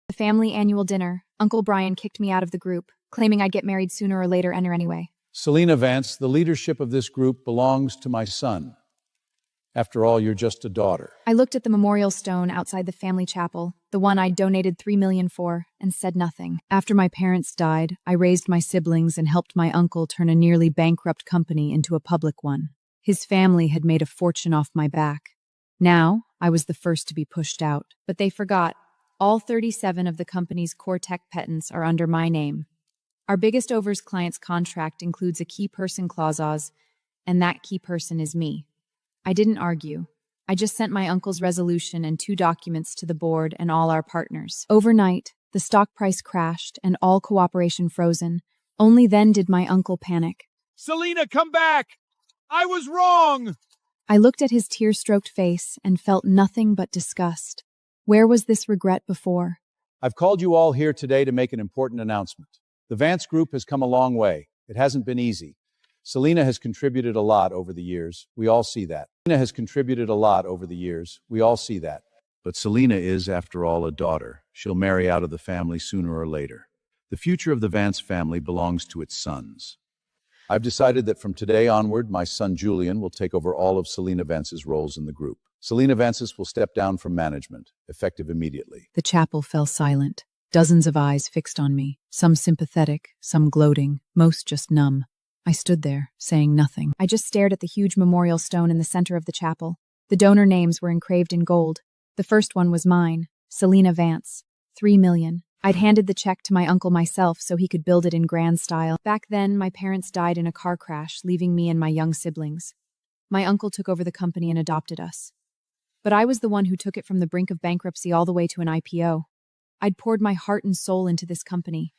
The family annual dinner, Uncle Brian kicked me out of the group, claiming I'd get married sooner or later anyway. Selena Vance, the leadership of this group belongs to my son. After all, you're just a daughter. I looked at the memorial stone outside the family chapel, the one I'd donated $3 million for, and said nothing. After my parents died, I raised my siblings and helped my uncle turn a nearly bankrupt company into a public one. His family had made a fortune off my back. Now, I was the first to be pushed out. But they forgot. All 37 of the company's core tech patents are under my name. Our biggest overs client's contract includes a key person clause, and that key person is me. I didn't argue. I just sent my uncle's resolution and 2 documents to the board and all our partners. Overnight, the stock price crashed and all cooperation frozen. Only then did my uncle panic. Selena, come back! I was wrong! I looked at his tear-stroked face and felt nothing but disgust. Where was this regret before? I've called you all here today to make an important announcement. The Vance Group has come a long way. It hasn't been easy. Selena has contributed a lot over the years. We all see that. But Selena is, after all, a daughter. She'll marry out of the family sooner or later. The future of the Vance family belongs to its sons. I've decided that from today onward, my son Julian will take over all of Selena Vance's roles in the group. Selena Vance will step down from management, effective immediately. The chapel fell silent. Dozens of eyes fixed on me, some sympathetic, some gloating, most just numb. I stood there, saying nothing. I just stared at the huge memorial stone in the center of the chapel. The donor names were engraved in gold. The first one was mine, Selena Vance, $3 million. I'd handed the check to my uncle myself so he could build it in grand style. Back then, my parents died in a car crash, leaving me and my young siblings. My uncle took over the company and adopted us. But I was the one who took it from the brink of bankruptcy all the way to an IPO. I'd poured my heart and soul into this company,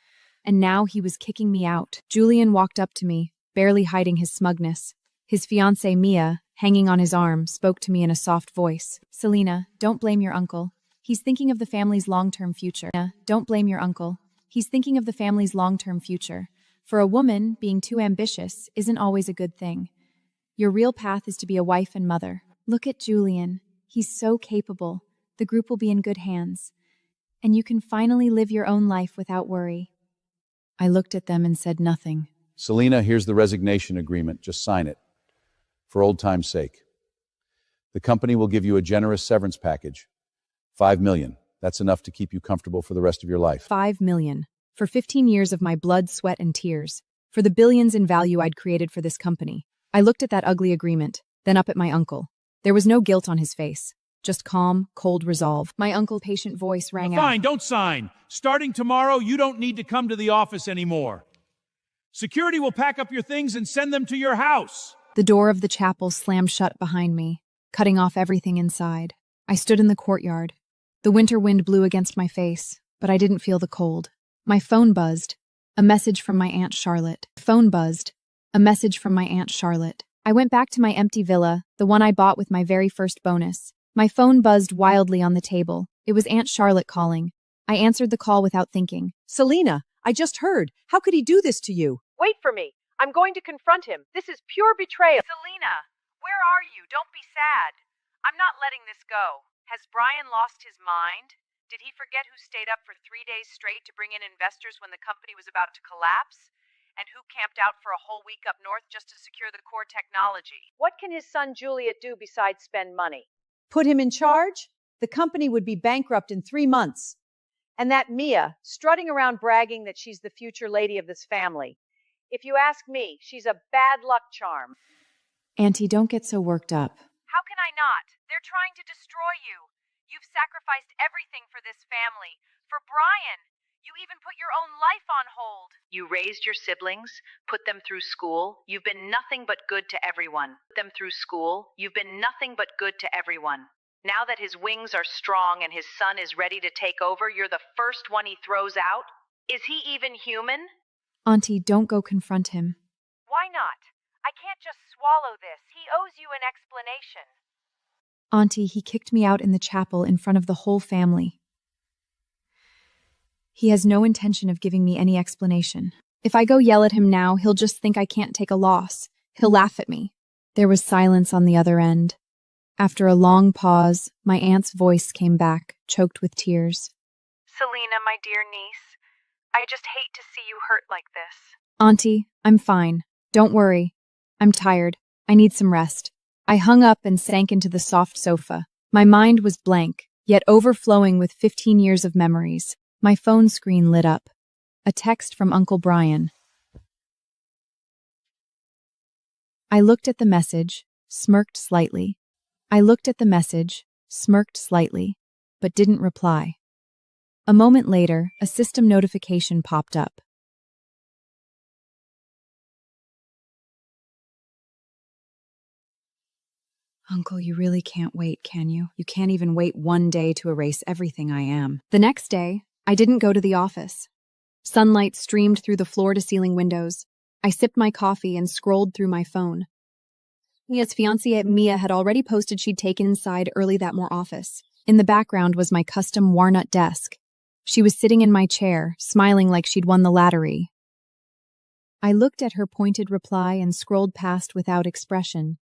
and now he was kicking me out. Julian walked up to me, barely hiding his smugness. His fiancée, Mia, hanging on his arm, spoke to me in a soft voice. Selena, don't blame your uncle. He's thinking of the family's long-term future. Don't blame your uncle. He's thinking of the family's long-term future. For a woman, being too ambitious isn't always a good thing. Your real path is to be a wife and mother. Look at Julian. He's so capable. The group will be in good hands. And you can finally live your own life without worry. I looked at them and said nothing. Selena, here's the resignation agreement. Just sign it. For old time's sake. The company will give you a generous severance package. $5 million. That's enough to keep you comfortable for the rest of your life. $5 million. For 15 years of my blood, sweat, and tears. For the billions in value I'd created for this company. I looked at that ugly agreement, then up at my uncle. There was no guilt on his face. Just calm, cold resolve. My uncle's patient voice rang out. Fine, don't sign. Starting tomorrow, you don't need to come to the office anymore. Security will pack up your things and send them to your house. The door of the chapel slammed shut behind me, cutting off everything inside. I stood in the courtyard. The winter wind blew against my face, but I didn't feel the cold. My phone buzzed. A message from my Aunt Charlotte. I went back to my empty villa, the one I bought with my very first bonus. My phone buzzed wildly on the table. It was Aunt Charlotte calling. I answered the call without thinking. Selena, I just heard. How could he do this to you? Wait for me. I'm going to confront him. This is pure betrayal. Selena, where are you? Don't be sad. I'm not letting this go. Has Brian lost his mind? Did he forget who stayed up for 3 days straight to bring in investors when the company was about to collapse? And who camped out for a whole week up north just to secure the core technology? What can his son Juliet do besides spend money? Put him in charge? The company would be bankrupt in 3 months. And that Mia, strutting around bragging that she's the future lady of this family. If you ask me, she's a bad luck charm. Auntie, don't get so worked up. How can I not? They're trying to destroy you. You've sacrificed everything for this family. For Brian. You even put your own life on hold. You raised your siblings, put them through school. You've been nothing but good to everyone. Now that his wings are strong and his son is ready to take over, you're the first one he throws out? Is he even human? Auntie, don't go confront him. Why not? I can't just swallow this. He owes you an explanation. Auntie, he kicked me out in the chapel in front of the whole family. He has no intention of giving me any explanation. If I go yell at him now, he'll just think I can't take a loss. He'll laugh at me. There was silence on the other end. After a long pause, my aunt's voice came back, choked with tears. Selena, my dear niece, I just hate to see you hurt like this. Auntie, I'm fine. Don't worry. I'm tired. I need some rest. I hung up and sank into the soft sofa. My mind was blank, yet overflowing with 15 years of memories. My phone screen lit up. A text from Uncle Brian. I looked at the message, smirked slightly. But didn't reply. A moment later, a system notification popped up. Uncle, you really can't wait, can you? You can't even wait one day to erase everything I am. The next day, I didn't go to the office. Sunlight streamed through the floor-to-ceiling windows. I sipped my coffee and scrolled through my phone. Mia's fiancée Mia had already posted she'd taken inside early that more office. In the background was my custom walnut desk. She was sitting in my chair, smiling like she'd won the lottery. I looked at her pointed reply and scrolled past without expression.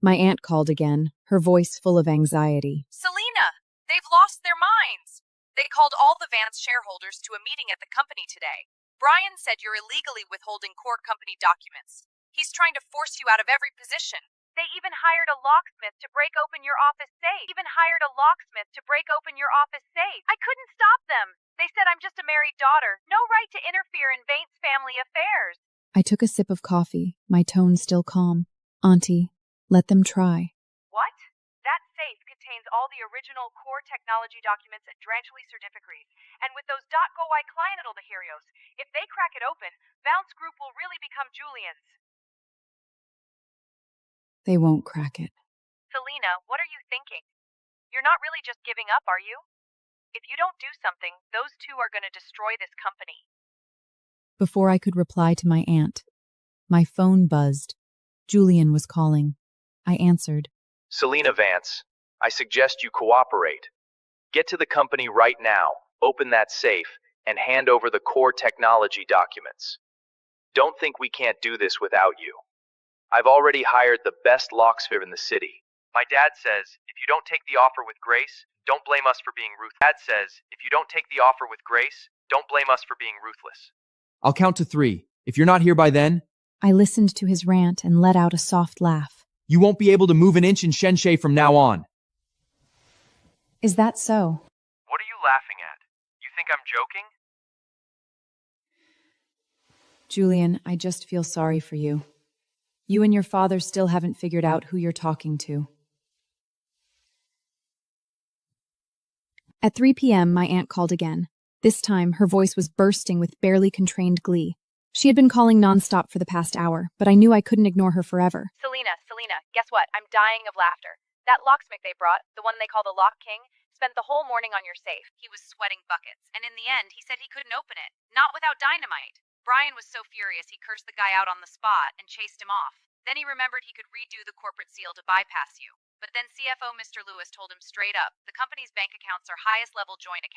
My aunt called again, her voice full of anxiety. Selena, they've lost their minds. They called all the Vance shareholders to a meeting at the company today. Brian said you're illegally withholding core company documents. He's trying to force you out of every position. They even hired a locksmith to break open your office safe. I couldn't stop them. They said I'm just a married daughter. No right to interfere in Vance family affairs. I took a sip of coffee, my tone still calm. Auntie, let them try. What? That safe contains all the original core technology documents at Dranchely Certificates. And with those .GoI client herios, if they crack it open, Vance Group will really become Julian's. They won't crack it. Selena, what are you thinking? You're not really just giving up, are you? If you don't do something, those two are going to destroy this company. Before I could reply to my aunt, my phone buzzed. Julian was calling. I answered. Selena Vance, I suggest you cooperate. Get to the company right now, open that safe, and hand over the core technology documents. Don't think we can't do this without you. I've already hired the best locksmith in the city. My dad says, if you don't take the offer with grace, don't blame us for being ruthless. I'll count to 3. If you're not here by then, I listened to his rant and let out a soft laugh. you won't be able to move an inch in Shenshay from now on. Is that so? What are you laughing at? You think I'm joking? Julian, I just feel sorry for you. You and your father still haven't figured out who you're talking to. At 3 p.m., my aunt called again. This time, her voice was bursting with barely constrained glee. She had been calling nonstop for the past hour, but I knew I couldn't ignore her forever. Selena, guess what? I'm dying of laughter. That locksmith they brought, the one they call the Lock King, spent the whole morning on your safe. He was sweating buckets, and in the end, he said he couldn't open it. Not without dynamite. Brian was so furious he cursed the guy out on the spot and chased him off. Then he remembered he could redo the corporate seal to bypass you. But then CFO Mr. Lewis told him straight up, the company's bank accounts are highest level joint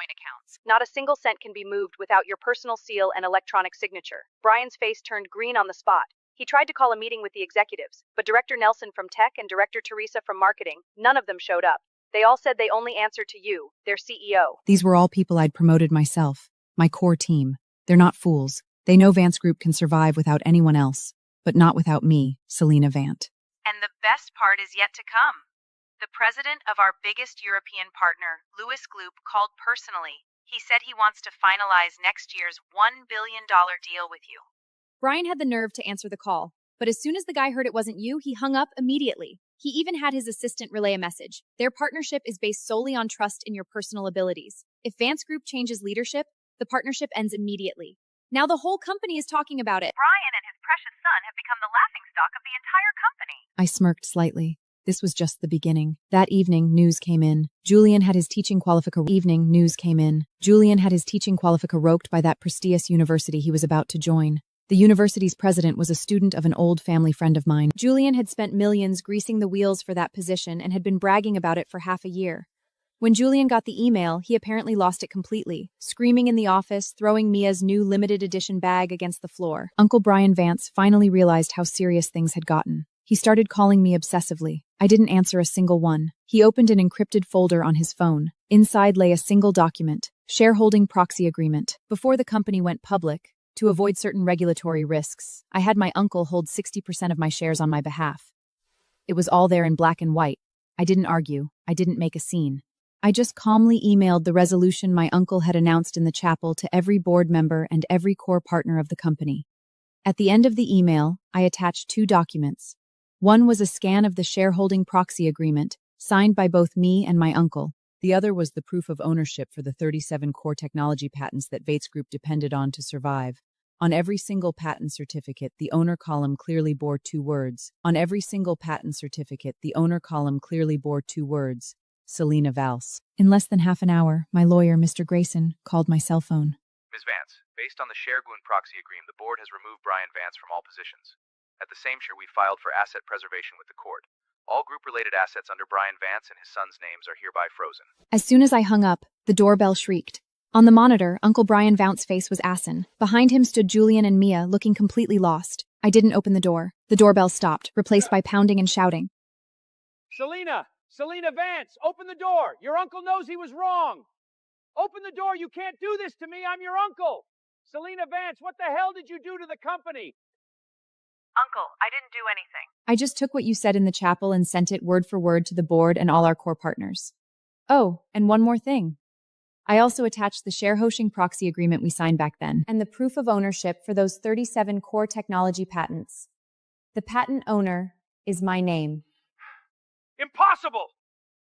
accounts. Not a single cent can be moved without your personal seal and electronic signature. Brian's face turned green on the spot. He tried to call a meeting with the executives, but Director Nelson from Tech and Director Teresa from Marketing, none of them showed up. They all said they only answered to you, their CEO. These were all people I'd promoted myself, my core team. They're not fools. They know Vance Group can survive without anyone else, but not without me, Selena Vant. And the best part is yet to come. The president of our biggest European partner, Louis Gloop, called personally. He said he wants to finalize next year's $1 billion deal with you. Brian had the nerve to answer the call, but as soon as the guy heard it wasn't you, he hung up immediately. He even had his assistant relay a message. Their partnership is based solely on trust in your personal abilities. If Vance Group changes leadership, the partnership ends immediately. Now the whole company is talking about it. Brian and his precious son have become the laughingstock of the entire company. I smirked slightly. This was just the beginning. That evening, news came in. Julian had his teaching qualifica roped by that prestigious university he was about to join. The university's president was a student of an old family friend of mine. Julian had spent millions greasing the wheels for that position and had been bragging about it for half a year. When Julian got the email, he apparently lost it completely, screaming in the office, throwing Mia's new limited edition bag against the floor. Uncle Brian Vance finally realized how serious things had gotten. He started calling me obsessively. I didn't answer a single one. He opened an encrypted folder on his phone. Inside lay a single document, shareholding proxy agreement. Before the company went public, to avoid certain regulatory risks, I had my uncle hold 60% of my shares on my behalf. It was all there in black and white. I didn't argue. I didn't make a scene. I just calmly emailed the resolution my uncle had announced in the chapel to every board member and every core partner of the company. At the end of the email, I attached 2 documents. One was a scan of the shareholding proxy agreement, signed by both me and my uncle. The other was the proof of ownership for the 37 core technology patents that Vates Group depended on to survive. On every single patent certificate, the owner column clearly bore 2 words. On every single patent certificate, the owner column clearly bore 2 words. Selina Valse. In less than half an hour, my lawyer, Mr. Grayson, called my cell phone. Ms. Vance, based on the Sharegoon proxy agreement, the board has removed Brian Vance from all positions. At the same share, we filed for asset preservation with the court. All group-related assets under Brian Vance and his son's names are hereby frozen. As soon as I hung up, the doorbell shrieked. On the monitor, Uncle Brian Vance's face was ashen. Behind him stood Julian and Mia, looking completely lost. I didn't open the door. The doorbell stopped, replaced by pounding and shouting. Selina! Selina Vance! Open the door! Your uncle knows he was wrong! Open the door! You can't do this to me! I'm your uncle! Selina Vance, what the hell did you do to the company? Uncle, I didn't do anything. I just took what you said in the chapel and sent it word for word to the board and all our core partners. Oh, and one more thing. I also attached the shareholding proxy agreement we signed back then, and the proof of ownership for those 37 core technology patents. The patent owner is my name. Impossible!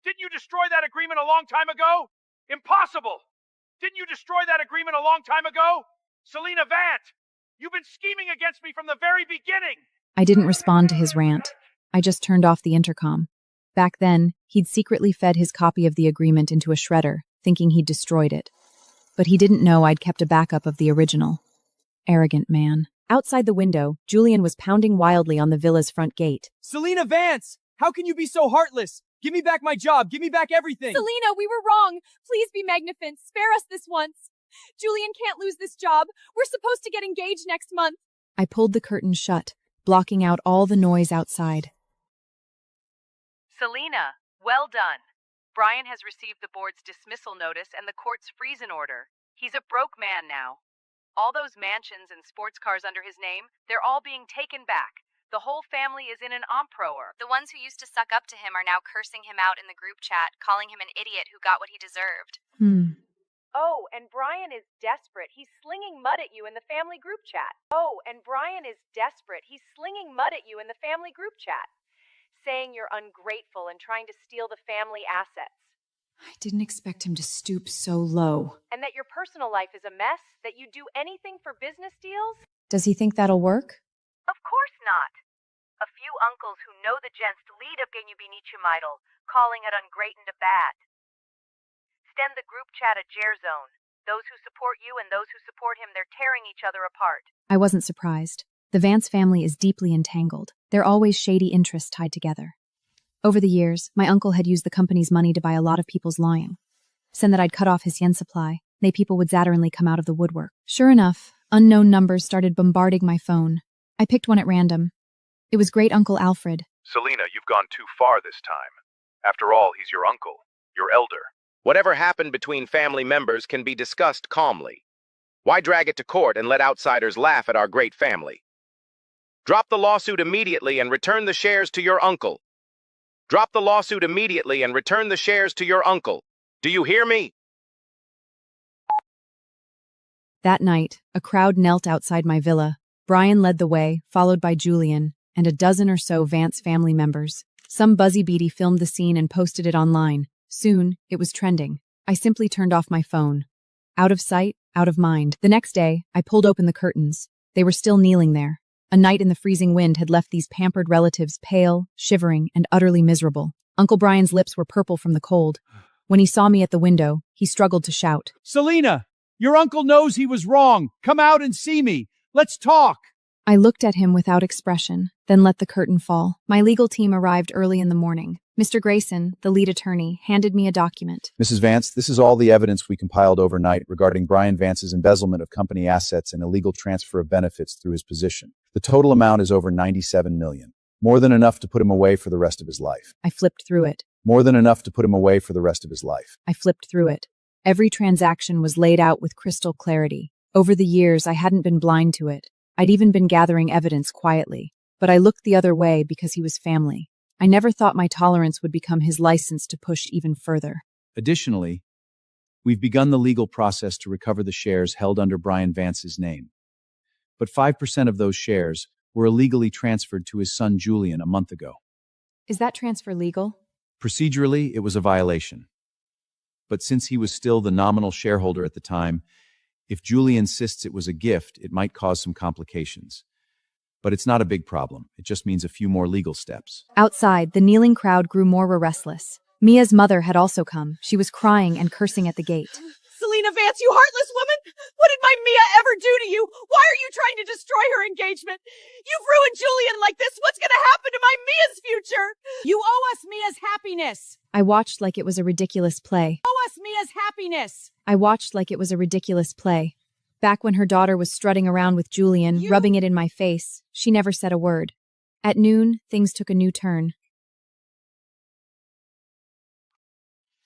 Didn't you destroy that agreement a long time ago? Impossible! Didn't you destroy that agreement a long time ago? Selina Vance! You've been scheming against me from the very beginning! I didn't respond to his rant. I just turned off the intercom. Back then, he'd secretly fed his copy of the agreement into a shredder, thinking he'd destroyed it. But he didn't know I'd kept a backup of the original. Arrogant man. Outside the window, Julian was pounding wildly on the villa's front gate. Selina Vance! How can you be so heartless? Give me back my job. Give me back everything. Selina, we were wrong. Please be magnificent. Spare us this once. Julian can't lose this job. We're supposed to get engaged next month. I pulled the curtain shut, blocking out all the noise outside. Selina, well done. Brian has received the board's dismissal notice and the court's freeze-in order. He's a broke man now. All those mansions and sports cars under his name, they're all being taken back. The whole family is in an emperor. The ones who used to suck up to him are now cursing him out in the group chat, calling him an idiot who got what he deserved. Oh, and Brian is desperate. He's slinging mud at you in the family group chat. Saying you're ungrateful and trying to steal the family assets. I didn't expect him to stoop so low. And that your personal life is a mess, that you do anything for business deals? Does he think that'll work? Of course not. A few uncles who know the gents lead up you benicio idol, calling it ungrateful and bad. Send the group chat a Jer zone. Those who support you and those who support him, they're tearing each other apart. I wasn't surprised. The Vance family is deeply entangled. There are always shady interests tied together. Over the years, my uncle had used the company's money to buy a lot of people's lying. Said that I'd cut off his yen supply. They people would zatteringly come out of the woodwork. Sure enough, unknown numbers started bombarding my phone. I picked one at random. It was Great Uncle Alfred. Selina, you've gone too far this time. After all, he's your uncle, your elder. Whatever happened between family members can be discussed calmly. Why drag it to court and let outsiders laugh at our great family? Drop the lawsuit immediately and return the shares to your uncle. Drop the lawsuit immediately and return the shares to your uncle. Do you hear me? That night, a crowd knelt outside my villa. Brian led the way, followed by Julian, and a dozen or so Vance family members. Some buzzy beady filmed the scene and posted it online. Soon, it was trending. I simply turned off my phone. Out of sight, out of mind. The next day, I pulled open the curtains. They were still kneeling there. A night in the freezing wind had left these pampered relatives pale, shivering, and utterly miserable. Uncle Brian's lips were purple from the cold. When he saw me at the window, he struggled to shout. Selina, your uncle knows he was wrong. Come out and see me. Let's talk. I looked at him without expression, then let the curtain fall. My legal team arrived early in the morning. Mr. Grayson, the lead attorney, handed me a document. Mrs. Vance, this is all the evidence we compiled overnight regarding Brian Vance's embezzlement of company assets and illegal transfer of benefits through his position. The total amount is over $97 million. More than enough to put him away for the rest of his life. I flipped through it. More than enough to put him away for the rest of his life. I flipped through it. Every transaction was laid out with crystal clarity. Over the years, I hadn't been blind to it. I'd even been gathering evidence quietly. But I looked the other way because he was family. I never thought my tolerance would become his license to push even further. Additionally, we've begun the legal process to recover the shares held under Brian Vance's name. But 5% of those shares were illegally transferred to his son Julian a month ago. Is that transfer legal? Procedurally, it was a violation. But since he was still the nominal shareholder at the time, if Julie insists it was a gift, it might cause some complications. But it's not a big problem. It just means a few more legal steps. Outside, the kneeling crowd grew more restless. Mia's mother had also come. She was crying and cursing at the gate. Selena Vance, you heartless woman! What did my Mia ever do to you? Why are you trying to destroy her engagement? You've ruined Julian like this. What's going to happen to my Mia's future? You owe us Mia's happiness. I watched like it was a ridiculous play. Owe us Mia's happiness. I watched like it was a ridiculous play. Back when her daughter was strutting around with Julian, rubbing it in my face, she never said a word. At noon, things took a new turn.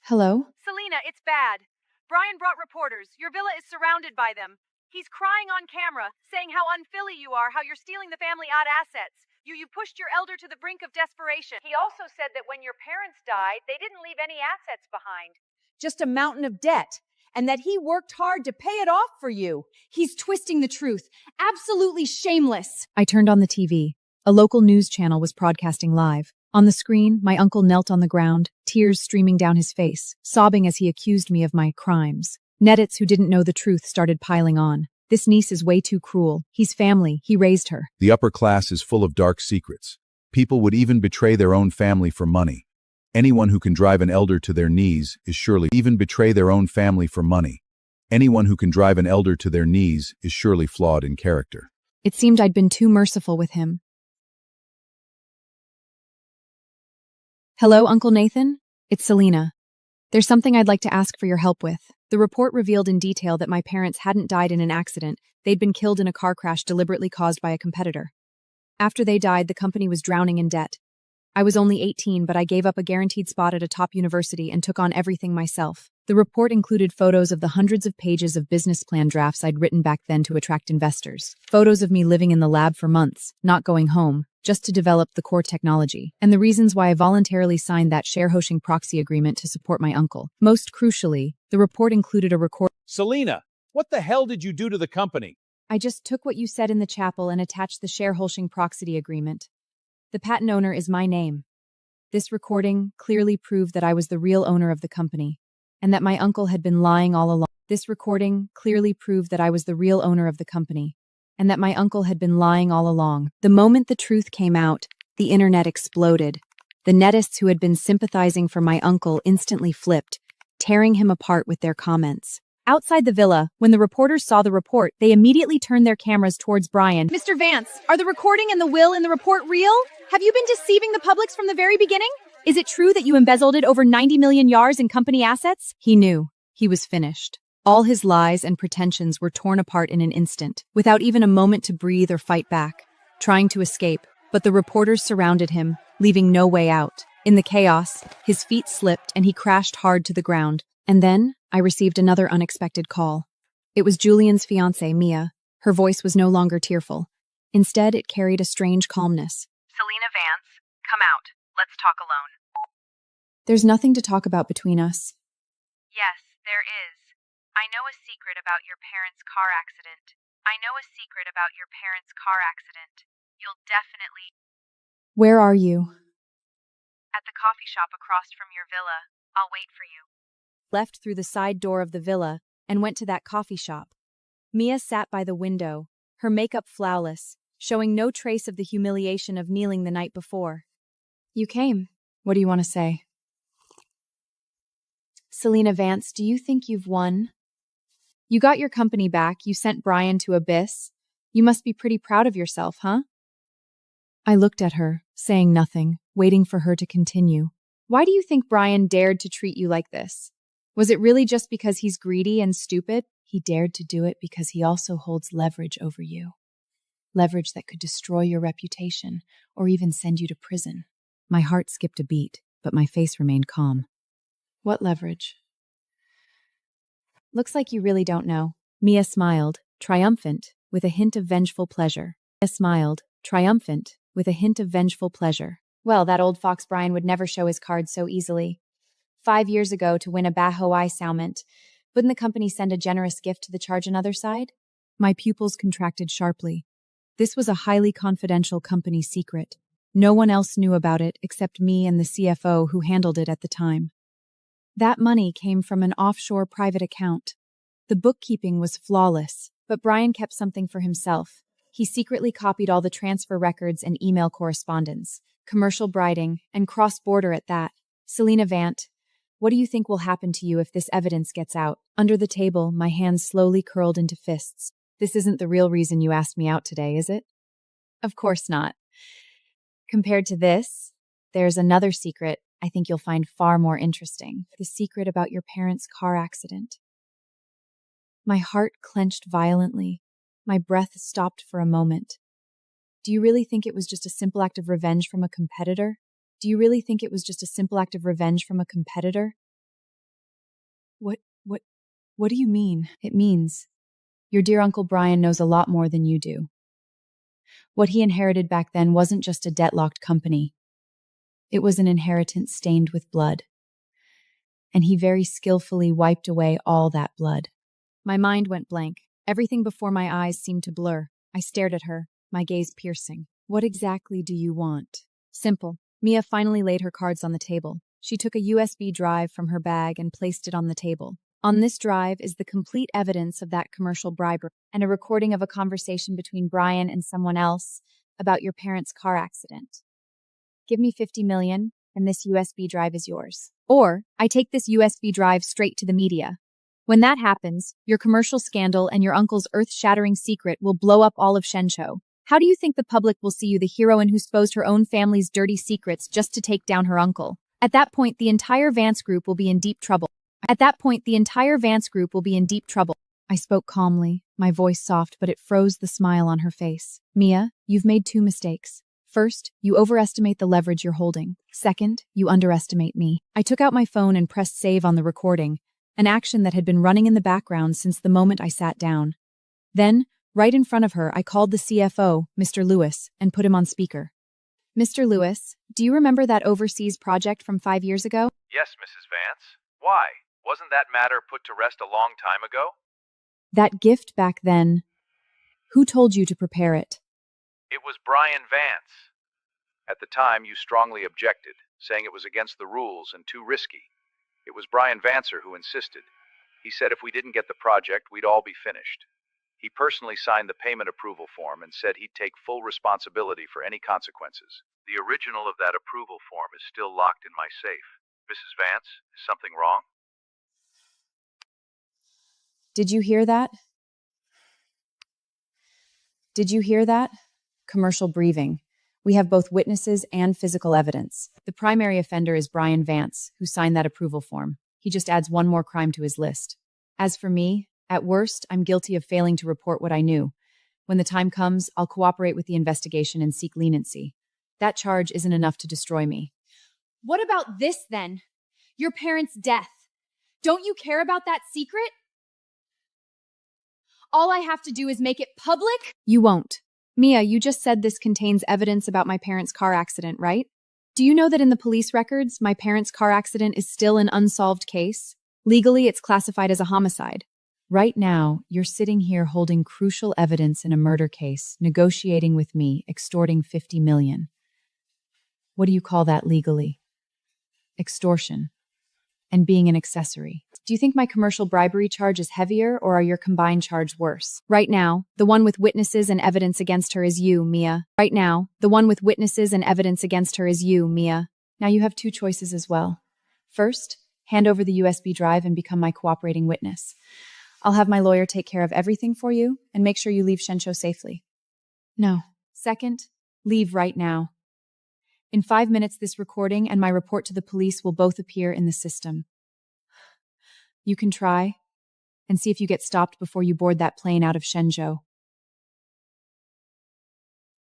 Hello? Selena, it's bad. Brian brought reporters. Your villa is surrounded by them. He's crying on camera, saying how unfilly you are, how you're stealing the family odd assets. You pushed your elder to the brink of desperation. He also said that when your parents died, they didn't leave any assets behind. Just a mountain of debt. And that he worked hard to pay it off for you. He's twisting the truth. Absolutely shameless. I turned on the TV. A local news channel was broadcasting live. On the screen, my uncle knelt on the ground, tears streaming down his face, sobbing as he accused me of my crimes. Nedits who didn't know the truth started piling on. This niece is way too cruel. He's family. He raised her. The upper class is full of dark secrets. People would even betray their own family for money. Anyone who can drive an elder to their knees is surely even betray their own family for money. Anyone who can drive an elder to their knees is surely flawed in character. It seemed I'd been too merciful with him. Hello, Uncle Nathan? It's Selena. There's something I'd like to ask for your help with. The report revealed in detail that my parents hadn't died in an accident. They'd been killed in a car crash deliberately caused by a competitor. After they died, the company was drowning in debt. I was only 18, but I gave up a guaranteed spot at a top university and took on everything myself. The report included photos of the hundreds of pages of business plan drafts I'd written back then to attract investors. Photos of me living in the lab for months, not going home, just to develop the core technology, and the reasons why I voluntarily signed that share-hosting proxy agreement to support my uncle. Most crucially, the report included a record. Selena, what the hell did you do to the company? I just took what you said in the chapel and attached the share-hosting proxy agreement. The patent owner is my name. This recording clearly proved that I was the real owner of the company, and that my uncle had been lying all along. This recording clearly proved that I was the real owner of the company, and that my uncle had been lying all along. The moment the truth came out, the internet exploded. The netists who had been sympathizing for my uncle instantly flipped, tearing him apart with their comments. Outside the villa, when the reporters saw the report, they immediately turned their cameras towards Brian. Mr. Vance, are the recording and the will in the report real? Have you been deceiving the public from the very beginning? Is it true that you embezzled over 90 million yards in company assets? He knew. He was finished. All his lies and pretensions were torn apart in an instant, without even a moment to breathe or fight back, trying to escape. But the reporters surrounded him, leaving no way out. In the chaos, his feet slipped and he crashed hard to the ground. And then, I received another unexpected call. It was Julian's fiancée, Mia. Her voice was no longer tearful. Instead, it carried a strange calmness. Selena Vance, come out. Let's talk alone. There's nothing to talk about between us. Yes, there is. I know a secret about your parents' car accident. You'll definitely... Where are you? At the coffee shop across from your villa. I'll wait for you. Left through the side door of the villa and went to that coffee shop. Mia sat by the window, her makeup flawless, showing no trace of the humiliation of kneeling the night before. You came. What do you want to say? Selena Vance, do you think you've won? You got your company back, you sent Brian to abyss. You must be pretty proud of yourself, huh? I looked at her, saying nothing, waiting for her to continue. Why do you think Brian dared to treat you like this? Was it really just because he's greedy and stupid? He dared to do it because he also holds leverage over you. leverage that could destroy your reputation or even send you to prison. My heart skipped a beat, but my face remained calm. What leverage? Looks like you really don't know. Mia smiled, triumphant, with a hint of vengeful pleasure. Mia smiled, triumphant, with a hint of vengeful pleasure. Well, that old fox Brian would never show his cards so easily. 5 years ago, to win a Bahoe salmon, wouldn't the company send a generous gift to the charge another side? My pupils contracted sharply. This was a highly confidential company secret. No one else knew about it except me and the CFO who handled it at the time. That money came from an offshore private account. The bookkeeping was flawless, but Brian kept something for himself. He secretly copied all the transfer records and email correspondence, commercial briding, and cross-border at that. Selena Vant, what do you think will happen to you if this evidence gets out? Under the table, my hands slowly curled into fists. This isn't the real reason you asked me out today, is it? Of course not. Compared to this, there's another secret I think you'll find far more interesting. The secret about your parents' car accident. My heart clenched violently. My breath stopped for a moment. Do you really think it was just a simple act of revenge from a competitor? Do you really think it was just a simple act of revenge from a competitor? What do you mean? It means your dear Uncle Brian knows a lot more than you do. What he inherited back then wasn't just a debt-locked company. It was an inheritance stained with blood. And he very skillfully wiped away all that blood. My mind went blank. Everything before my eyes seemed to blur. I stared at her, my gaze piercing. What exactly do you want? Simple. Mia finally laid her cards on the table. She took a USB drive from her bag and placed it on the table. On this drive is the complete evidence of that commercial bribery and a recording of a conversation between Brian and someone else about your parents' car accident. Give me $50 million, and this USB drive is yours. Or, I take this USB drive straight to the media. When that happens, your commercial scandal and your uncle's earth-shattering secret will blow up all of Shenzhou. How do you think the public will see you, the heroine who exposed her own family's dirty secrets just to take down her uncle? At that point, the entire Vance Group will be in deep trouble. I spoke calmly, my voice soft, but it froze the smile on her face. Mia, you've made 2 mistakes. First, you overestimate the leverage you're holding. Second, you underestimate me. I took out my phone and pressed save on the recording, an action that had been running in the background since the moment I sat down. Then, right in front of her, I called the CFO, Mr. Lewis, and put him on speaker. Mr. Lewis, do you remember that overseas project from 5 years ago? Yes, Mrs. Vance. Why? Wasn't that matter put to rest a long time ago? That gift back then. Who told you to prepare it? It was Brian Vance. At the time, you strongly objected, saying it was against the rules and too risky. It was Brian Vancer who insisted. He said if we didn't get the project, we'd all be finished. He personally signed the payment approval form and said he'd take full responsibility for any consequences. The original of that approval form is still locked in my safe. Mrs. Vance, is something wrong? Did you hear that? Did you hear that? Commercial breathing. We have both witnesses and physical evidence. The primary offender is Brian Vance, who signed that approval form. He just adds one more crime to his list. As for me, at worst, I'm guilty of failing to report what I knew. When the time comes, I'll cooperate with the investigation and seek leniency. That charge isn't enough to destroy me. What about this then? Your parents' death. Don't you care about that secret? All I have to do is make it public? You won't. Mia, you just said this contains evidence about my parents' car accident, right? Do you know that in the police records, my parents' car accident is still an unsolved case? Legally, it's classified as a homicide. Right now, you're sitting here holding crucial evidence in a murder case, negotiating with me, extorting $50 million. What do you call that legally? Extortion. And being an accessory. Do you think my commercial bribery charge is heavier, or are your combined charge worse? Right now, the one with witnesses and evidence against her is you, Mia. Right now, the one with witnesses and evidence against her is you, Mia. Now you have 2 choices as well. First, hand over the USB drive and become my cooperating witness. I'll have my lawyer take care of everything for you and make sure you leave Shenzhou safely. No. Second, leave right now. In 5 minutes, this recording and my report to the police will both appear in the system. You can try and see if you get stopped before you board that plane out of Shenzhou.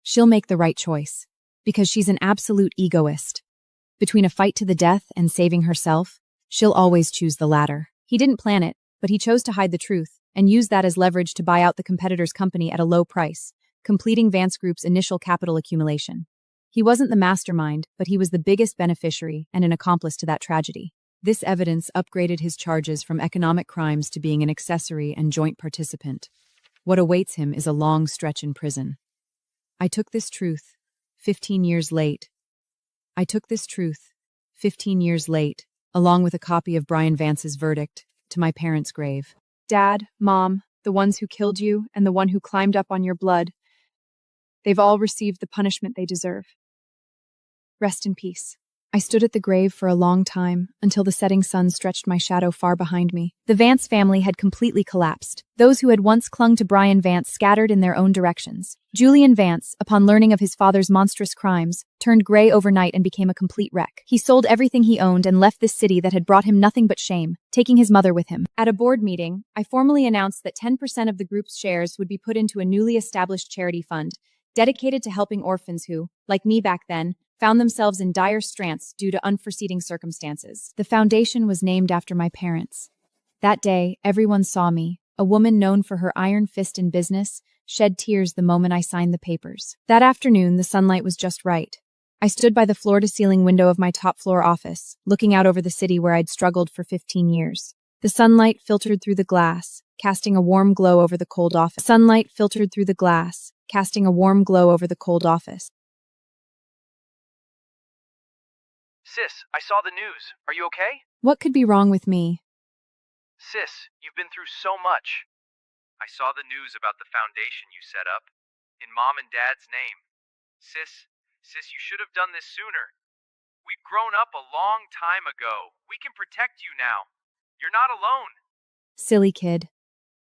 she'll make the right choice. Because she's an absolute egoist. Between a fight to the death and saving herself, she'll always choose the latter. He didn't plan it, but he chose to hide the truth and use that as leverage to buy out the competitor's company at a low price, completing Vance Group's initial capital accumulation. He wasn't the mastermind, but he was the biggest beneficiary and an accomplice to that tragedy. This evidence upgraded his charges from economic crimes to being an accessory and joint participant. What awaits him is a long stretch in prison. I took this truth 15 years late. I took this truth 15 years late, along with a copy of Brian Vance's verdict, to my parents' grave. Dad, Mom, the ones who killed you and the one who climbed up on your blood, they've all received the punishment they deserve. Rest in peace. I stood at the grave for a long time, until the setting sun stretched my shadow far behind me. The Vance family had completely collapsed. Those who had once clung to Brian Vance scattered in their own directions. Julian Vance, upon learning of his father's monstrous crimes, turned gray overnight and became a complete wreck. He sold everything he owned and left this city that had brought him nothing but shame, taking his mother with him. At a board meeting, I formally announced that 10% of the group's shares would be put into a newly established charity fund, dedicated to helping orphans who, like me back then, found themselves in dire straits due to unforeseen circumstances. The foundation was named after my parents. That day, everyone saw me, a woman known for her iron fist in business, shed tears the moment I signed the papers. That afternoon, the sunlight was just right. I stood by the floor-to-ceiling window of my top-floor office, looking out over the city where I'd struggled for 15 years. The sunlight filtered through the glass, casting a warm glow over the cold office. Sunlight filtered through the glass, casting a warm glow over the cold office. Sis, I saw the news. Are you okay? What could be wrong with me? Sis, you've been through so much. I saw the news about the foundation you set up, in Mom and Dad's name. Sis, you should have done this sooner. We've grown up a long time ago. We can protect you now. You're not alone. Silly kid.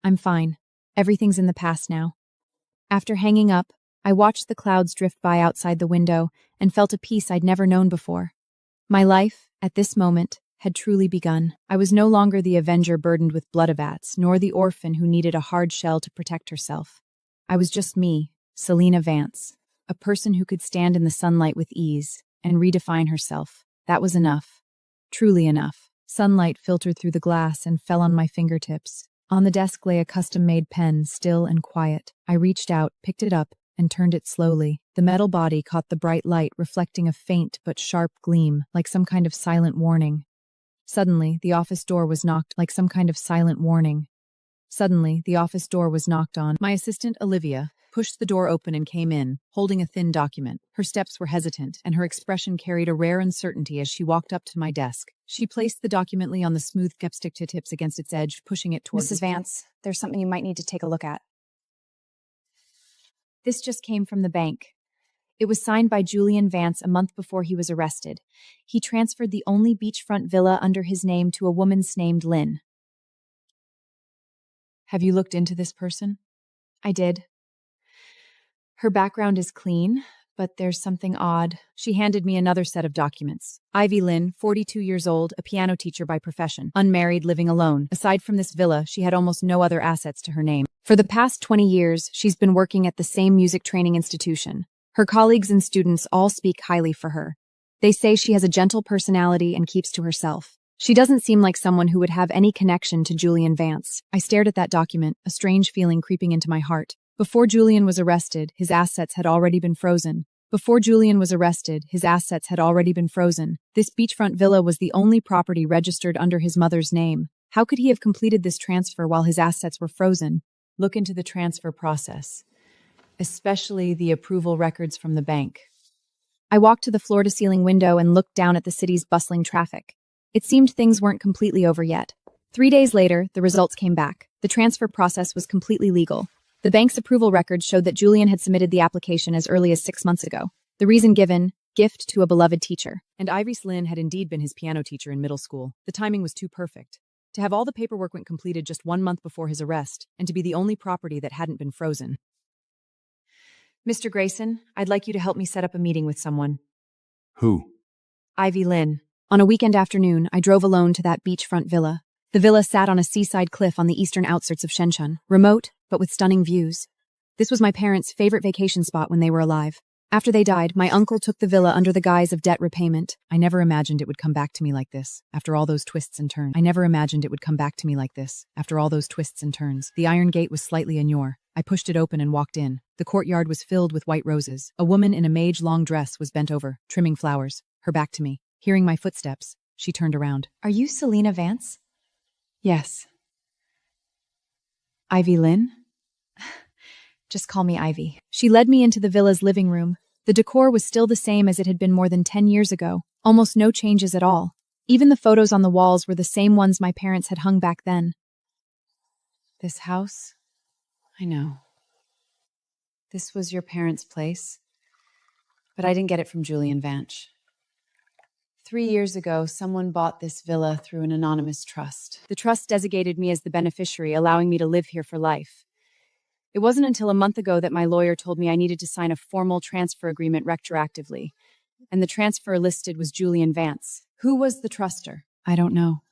I'm fine. Everything's in the past now. After hanging up, I watched the clouds drift by outside the window and felt a peace I'd never known before. My life, at this moment, had truly begun. I was no longer the avenger burdened with blood-avats, nor the orphan who needed a hard shell to protect herself. I was just me, Selena Vance, a person who could stand in the sunlight with ease and redefine herself. That was enough. Truly enough. Sunlight filtered through the glass and fell on my fingertips. On the desk lay a custom-made pen, still and quiet. I reached out, picked it up, and turned it slowly. The metal body caught the bright light, reflecting a faint but sharp gleam, like some kind of silent warning. Suddenly, the office door was knocked on. My assistant, Olivia, pushed the door open and came in, holding a thin document. Her steps were hesitant, and her expression carried a rare uncertainty as she walked up to my desk. She placed the document on the smooth chapstick tips against its edge, pushing it toward Mrs. Vance, there's something you might need to take a look at. This just came from the bank. It was signed by Julian Vance a month before he was arrested. He transferred the only beachfront villa under his name to a woman named Lynn. Have you looked into this person? I did. Her background is clean, but there's something odd. She handed me another set of documents. Ivy Lynn, 42 years old, a piano teacher by profession, unmarried, living alone. Aside from this villa, she had almost no other assets to her name. For the past 20 years, she's been working at the same music training institution. Her colleagues and students all speak highly for her. They say she has a gentle personality and keeps to herself. She doesn't seem like someone who would have any connection to Julian Vance. I stared at that document, a strange feeling creeping into my heart. Before Julian was arrested, his assets had already been frozen. This beachfront villa was the only property registered under his mother's name. How could he have completed this transfer while his assets were frozen? Look into the transfer process, especially the approval records from the bank. I walked to the floor-to-ceiling window and looked down at the city's bustling traffic. It seemed things weren't completely over yet. 3 days later, the results came back. The transfer process was completely legal. The bank's approval records showed that Julian had submitted the application as early as 6 months ago. The reason given, gift to a beloved teacher. And Ivy Lynn had indeed been his piano teacher in middle school. The timing was too perfect. To have all the paperwork completed just 1 month before his arrest, and to be the only property that hadn't been frozen. Mr. Grayson, I'd like you to help me set up a meeting with someone. Who? Ivy Lynn. On a weekend afternoon, I drove alone to that beachfront villa. The villa sat on a seaside cliff on the eastern outskirts of Shenzhen, remote, but with stunning views. This was my parents' favorite vacation spot when they were alive. After they died, my uncle took the villa under the guise of debt repayment. I never imagined it would come back to me like this, after all those twists and turns. The iron gate was slightly ajar. I pushed it open and walked in. The courtyard was filled with white roses. A woman in a mage-long dress was bent over, trimming flowers, her back to me. Hearing my footsteps, she turned around. Are you Selena Vance? Yes. Ivy Lynn? Just call me Ivy. She led me into the villa's living room. The decor was still the same as it had been more than 10 years ago. Almost no changes at all. Even the photos on the walls were the same ones my parents had hung back then. This house? I know. This was your parents' place. But I didn't get it from Julian Vance. 3 years ago, someone bought this villa through an anonymous trust. The trust designated me as the beneficiary, allowing me to live here for life. It wasn't until a month ago that my lawyer told me I needed to sign a formal transfer agreement retroactively, and the transfer listed was Julian Vance. Who was the truster? I don't know.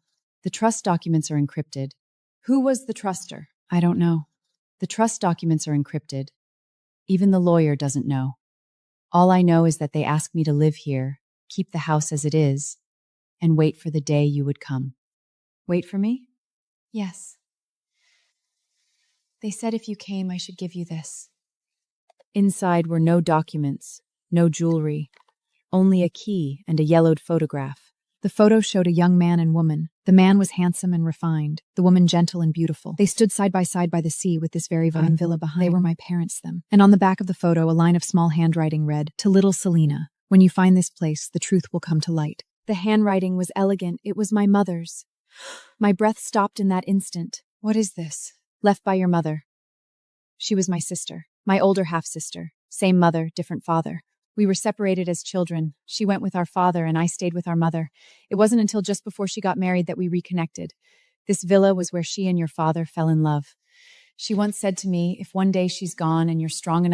The trust documents are encrypted. Who was the truster? I don't know. The trust documents are encrypted. Even the lawyer doesn't know. All I know is that they asked me to live here, keep the house as it is, and wait for the day you would come. Wait for me? Yes. They said if you came, I should give you this. Inside were no documents, no jewelry, only a key and a yellowed photograph. The photo showed a young man and woman. The man was handsome and refined, the woman gentle and beautiful. They stood side by the sea with this very fine villa behind. They were my parents, them. And on the back of the photo, a line of small handwriting read, "To little Selena, when you find this place, the truth will come to light." The handwriting was elegant. It was my mother's. My breath stopped in that instant. What is this? Left by your mother. She was my sister, my older half-sister. Same mother, different father. We were separated as children. She went with our father and I stayed with our mother. It wasn't until just before she got married that we reconnected. This villa was where she and your father fell in love. She once said to me, if one day she's gone and you're strong enough